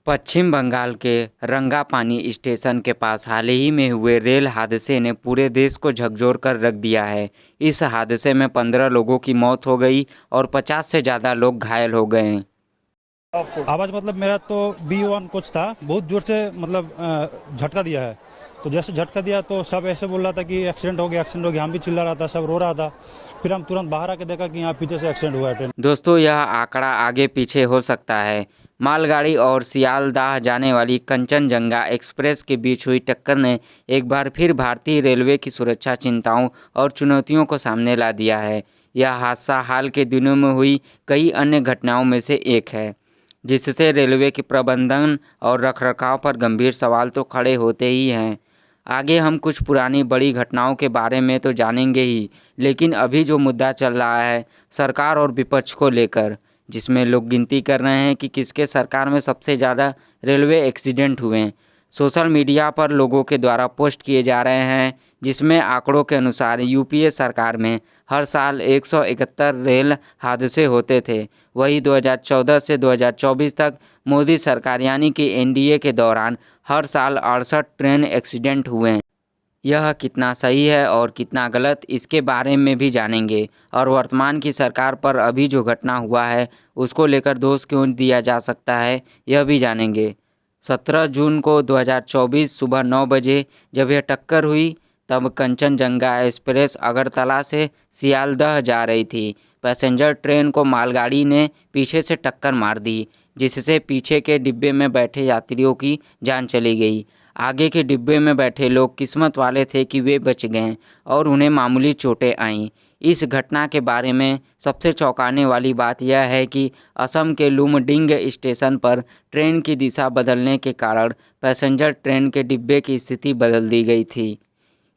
पश्चिम बंगाल के रंगापानी स्टेशन के पास हाल ही में हुए रेल हादसे ने पूरे देश को झकझोर कर रख दिया है। इस हादसे में 15 लोगों की मौत हो गई और 50 से ज़्यादा लोग घायल हो गए हैं। आवाज मतलब मेरा तो B1 कोच था, बहुत जोर से मतलब झटका दिया है। तो जैसे झटका दिया तो सब ऐसे बोल रहा था कि एक्सीडेंट हो गया, एक्सीडेंट हो गया। हम भी चिल्ला रहा था, सब रो रहा था। फिर हम तुरंत बाहर आके देखा कि यहाँ पीछे से एक्सीडेंट हुआ है ट्रेन। दोस्तों, यह आंकड़ा आगे पीछे हो सकता है। मालगाड़ी और सियालदाह जाने वाली कंचनजंगा एक्सप्रेस के बीच हुई टक्कर ने एक बार फिर भारतीय रेलवे की सुरक्षा चिंताओं और चुनौतियों को सामने ला दिया है। यह हादसा हाल के दिनों में हुई कई अन्य घटनाओं में से एक है, जिससे रेलवे के प्रबंधन और रखरखाव पर गंभीर सवाल तो खड़े होते ही हैं। आगे हम कुछ पुरानी बड़ी घटनाओं के बारे में तो जानेंगे ही, लेकिन अभी जो मुद्दा चल रहा है सरकार और विपक्ष को लेकर, जिसमें लोग गिनती कर रहे हैं कि किसके सरकार में सबसे ज़्यादा रेलवे एक्सीडेंट हुए। सोशल मीडिया पर लोगों के द्वारा पोस्ट किए जा रहे हैं, जिसमें आंकड़ों के अनुसार यूपीए सरकार में हर साल 171 रेल हादसे होते थे। वही 2014 से 2024 तक मोदी सरकार यानी कि एनडीए के दौरान हर साल 68 ट्रेन एक्सीडेंट हुए हैं। यह कितना सही है और कितना गलत, इसके बारे में भी जानेंगे। और वर्तमान की सरकार पर अभी जो घटना हुआ है उसको लेकर दोष क्यों दिया जा सकता है, यह भी जानेंगे। 17 जून को 2024 सुबह 9 बजे जब यह टक्कर हुई, तब कंचनजंगा एक्सप्रेस अगरतला से सियालदह जा रही थी। पैसेंजर ट्रेन को मालगाड़ी ने पीछे से टक्कर मार दी, जिससे पीछे के डिब्बे में बैठे यात्रियों की जान चली गई। आगे के डिब्बे में बैठे लोग किस्मत वाले थे कि वे बच गए और उन्हें मामूली चोटें आईं। इस घटना के बारे में सबसे चौंकाने वाली बात यह है कि असम के लुमडिंग स्टेशन पर ट्रेन की दिशा बदलने के कारण पैसेंजर ट्रेन के डिब्बे की स्थिति बदल दी गई थी।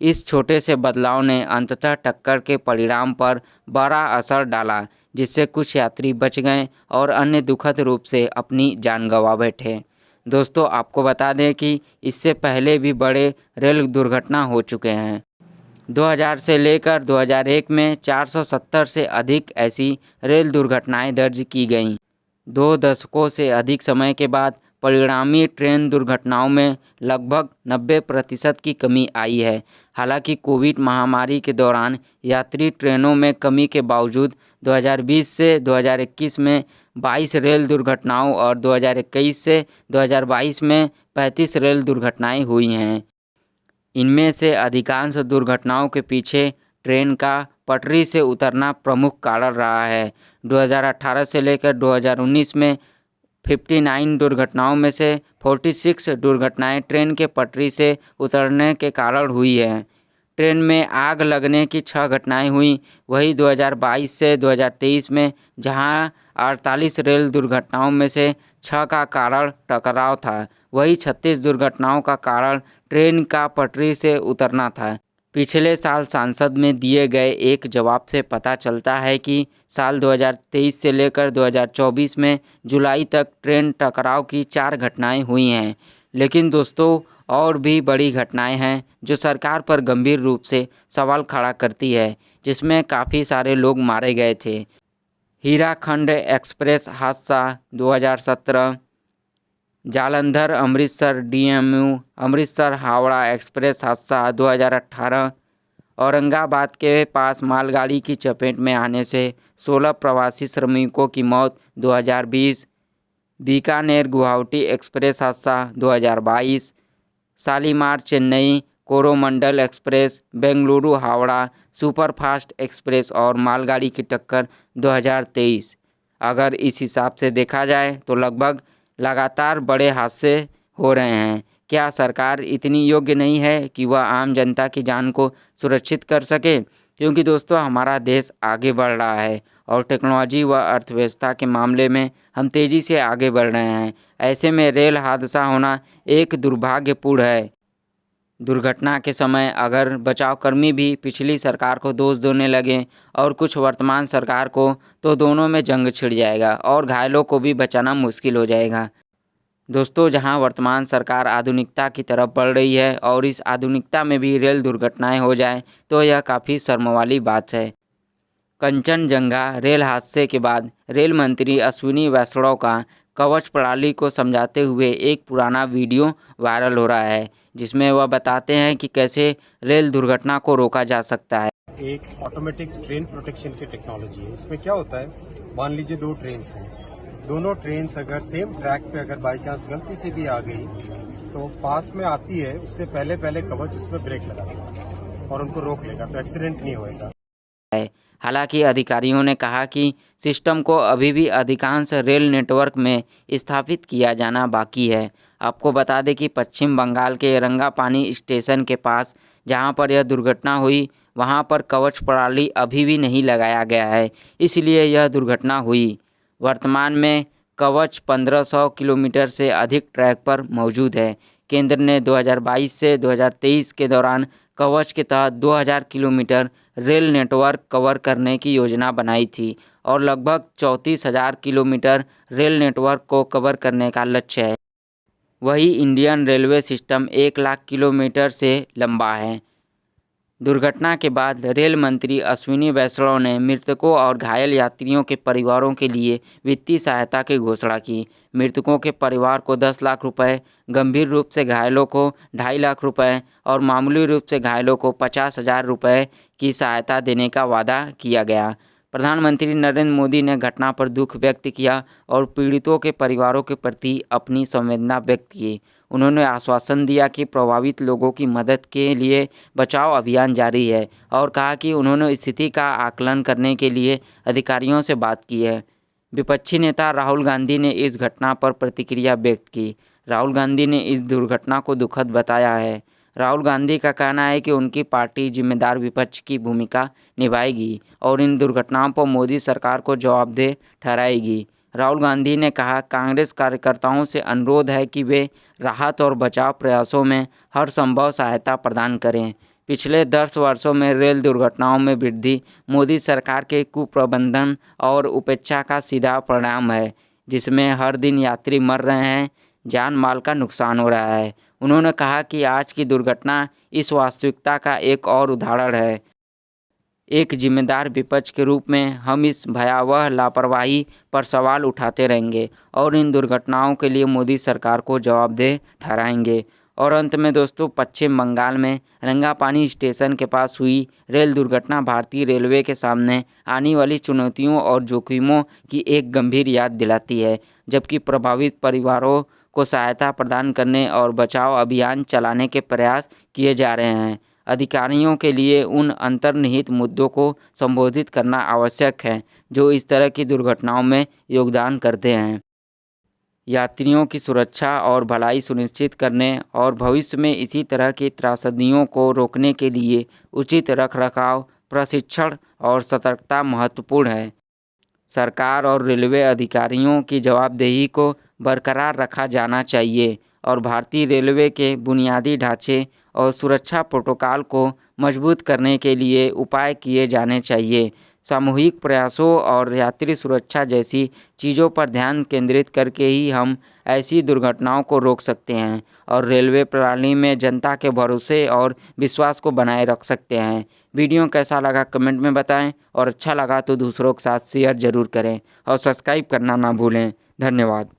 इस छोटे से बदलाव ने अंततः टक्कर के परिणाम पर बड़ा असर डाला, जिससे कुछ यात्री बच गए और अन्य दुखद रूप से अपनी जान गंवा बैठे। दोस्तों, आपको बता दें कि इससे पहले भी बड़े रेल दुर्घटना हो चुके हैं। 2000 से लेकर 2001 में 470 से अधिक ऐसी रेल दुर्घटनाएं दर्ज की गईं। 2 दशकों से अधिक समय के बाद परिणामी ट्रेन दुर्घटनाओं में लगभग 90% की कमी आई है। हालांकि कोविड महामारी के दौरान यात्री ट्रेनों में कमी के बावजूद 2020 से 2021 में 22 रेल दुर्घटनाओं और 2021 से 2022 में 35 रेल दुर्घटनाएं हुई हैं। इनमें से अधिकांश दुर्घटनाओं के पीछे ट्रेन का पटरी से उतरना प्रमुख कारण रहा है। 2018 से लेकर 2019 में 59 दुर्घटनाओं में से 46 दुर्घटनाएं ट्रेन के पटरी से उतरने के कारण हुई हैं। ट्रेन में आग लगने की 6 घटनाएं हुई। वही 2022 से 2023 में जहां 48 रेल दुर्घटनाओं में से 6 का कारण टकराव था, वही 36 दुर्घटनाओं का कारण ट्रेन का पटरी से उतरना था। पिछले साल संसद में दिए गए एक जवाब से पता चलता है कि साल 2023 से लेकर 2024 में जुलाई तक ट्रेन टकराव की 4 घटनाएं हुई हैं। लेकिन दोस्तों, और भी बड़ी घटनाएं हैं जो सरकार पर गंभीर रूप से सवाल खड़ा करती है, जिसमें काफ़ी सारे लोग मारे गए थे। हीराखंड एक्सप्रेस हादसा 2017, जालंधर अमृतसर DMU अमृतसर हावड़ा एक्सप्रेस हादसा 2018, औरंगाबाद के पास मालगाड़ी की चपेट में आने से 16 प्रवासी श्रमिकों की मौत 2020, बीकानेर गुवाहाटी एक्सप्रेस हादसा 2022, Shalimar Chennai Coromandel express, Bengaluru Howrah superfast express और मालगाड़ी की टक्कर 2023। अगर इस हिसाब से देखा जाए तो लगभग लगातार बड़े हादसे हो रहे हैं। क्या सरकार इतनी योग्य नहीं है कि वह आम जनता की जान को सुरक्षित कर सके? क्योंकि दोस्तों, हमारा देश आगे बढ़ रहा है और टेक्नोलॉजी व अर्थव्यवस्था के मामले में हम तेज़ी से आगे बढ़ रहे हैं। ऐसे में रेल हादसा होना एक दुर्भाग्यपूर्ण है। दुर्घटना के समय अगर बचावकर्मी भी पिछली सरकार को दोष देने लगे और कुछ वर्तमान सरकार को, तो दोनों में जंग छिड़ जाएगा और घायलों को भी बचाना मुश्किल हो जाएगा। दोस्तों, जहां वर्तमान सरकार आधुनिकता की तरफ बढ़ रही है और इस आधुनिकता में भी रेल दुर्घटनाएं हो जाएं, तो यह काफ़ी शर्म वाली बात है। कंचनजंगा रेल हादसे के बाद रेल मंत्री अश्विनी वैष्णव का कवच प्रणाली को समझाते हुए एक पुराना वीडियो वायरल हो रहा है, जिसमें वह बताते हैं कि कैसे रेल दुर्घटना को रोका जा सकता है। एक ऑटोमेटिक ट्रेन प्रोटेक्शन की टेक्नोलॉजी है। इसमें क्या होता है, मान लीजिए 2 ट्रेन्स हैं, दोनों ट्रेन्स अगर सेम ट्रैक पे अगर बाई चांस गलती से भी आ गई तो पास में आती है, उससे पहले पहले कवच उसमें ब्रेक लगा देगा और उनको रोक लेगा, तो एक्सीडेंट नहीं होएगा। हालांकि अधिकारियों ने कहा कि सिस्टम को अभी भी अधिकांश रेल नेटवर्क में स्थापित किया जाना बाकी है। आपको बता दें कि पश्चिम बंगाल के रंगापानी स्टेशन के पास जहां पर यह दुर्घटना हुई, वहां पर कवच प्रणाली अभी भी नहीं लगाया गया है, इसलिए यह दुर्घटना हुई। वर्तमान में कवच 1500 किलोमीटर से अधिक ट्रैक पर मौजूद है। केंद्र ने 2022 से 2023 के दौरान कवच के तहत 2000 किलोमीटर रेल नेटवर्क कवर करने की योजना बनाई थी और लगभग 34,000 किलोमीटर रेल नेटवर्क को कवर करने का लक्ष्य है। वही Indian railway system 1 lakh kilometre से लंबा है। दुर्घटना के बाद रेल मंत्री अश्विनी वैष्णव ने मृतकों और घायल यात्रियों के परिवारों के लिए वित्तीय सहायता की घोषणा की। मृतकों के परिवार को 10 लाख रुपए, गंभीर रूप से घायलों को 2.5 लाख रुपए और मामूली रूप से घायलों को 50,000 रुपए की सहायता देने का वादा किया गया। प्रधानमंत्री नरेंद्र मोदी ने घटना पर दुख व्यक्त किया और पीड़ितों के परिवारों के प्रति अपनी संवेदना व्यक्त की। उन्होंने आश्वासन दिया कि प्रभावित लोगों की मदद के लिए बचाव अभियान जारी है और कहा कि उन्होंने स्थिति का आकलन करने के लिए अधिकारियों से बात की है। विपक्षी नेता राहुल गांधी ने इस घटना पर प्रतिक्रिया व्यक्त की। राहुल गांधी ने इस दुर्घटना को दुखद बताया है। राहुल गांधी का कहना है कि उनकी पार्टी जिम्मेदार विपक्ष की भूमिका निभाएगी और इन दुर्घटनाओं पर मोदी सरकार को जवाबदेह ठहराएगी। राहुल गांधी ने कहा, कांग्रेस कार्यकर्ताओं से अनुरोध है कि वे राहत और बचाव प्रयासों में हर संभव सहायता प्रदान करें। पिछले 10 वर्षों में रेल दुर्घटनाओं में वृद्धि मोदी सरकार के कुप्रबंधन और उपेक्षा का सीधा परिणाम है, जिसमें हर दिन यात्री मर रहे हैं, जान माल का नुकसान हो रहा है। उन्होंने कहा कि आज की दुर्घटना इस वास्तविकता का एक और उदाहरण है। एक जिम्मेदार विपक्ष के रूप में हम इस भयावह लापरवाही पर सवाल उठाते रहेंगे और इन दुर्घटनाओं के लिए मोदी सरकार को जवाबदेह ठहराएंगे। और अंत में दोस्तों, पश्चिम बंगाल में रंगापानी स्टेशन के पास हुई रेल दुर्घटना भारतीय रेलवे के सामने आने वाली चुनौतियों और जोखिमों की एक गंभीर याद दिलाती है, जबकि प्रभावित परिवारों को सहायता प्रदान करने और बचाव अभियान चलाने के प्रयास किए जा रहे हैं। अधिकारियों के लिए उन अंतर्निहित मुद्दों को संबोधित करना आवश्यक है जो इस तरह की दुर्घटनाओं में योगदान करते हैं। यात्रियों की सुरक्षा और भलाई सुनिश्चित करने और भविष्य में इसी तरह की त्रासदियों को रोकने के लिए उचित रखरखाव, प्रशिक्षण और सतर्कता महत्वपूर्ण है। सरकार और रेलवे अधिकारियों की जवाबदेही को बरकरार रखा जाना चाहिए और भारतीय रेलवे के बुनियादी ढांचे और सुरक्षा प्रोटोकॉल को मजबूत करने के लिए उपाय किए जाने चाहिए। सामूहिक प्रयासों और यात्री सुरक्षा जैसी चीज़ों पर ध्यान केंद्रित करके ही हम ऐसी दुर्घटनाओं को रोक सकते हैं और रेलवे प्रणाली में जनता के भरोसे और विश्वास को बनाए रख सकते हैं। वीडियो कैसा लगा कमेंट में बताएं और अच्छा लगा तो दूसरों के साथ शेयर ज़रूर करें और सब्सक्राइब करना ना भूलें। धन्यवाद।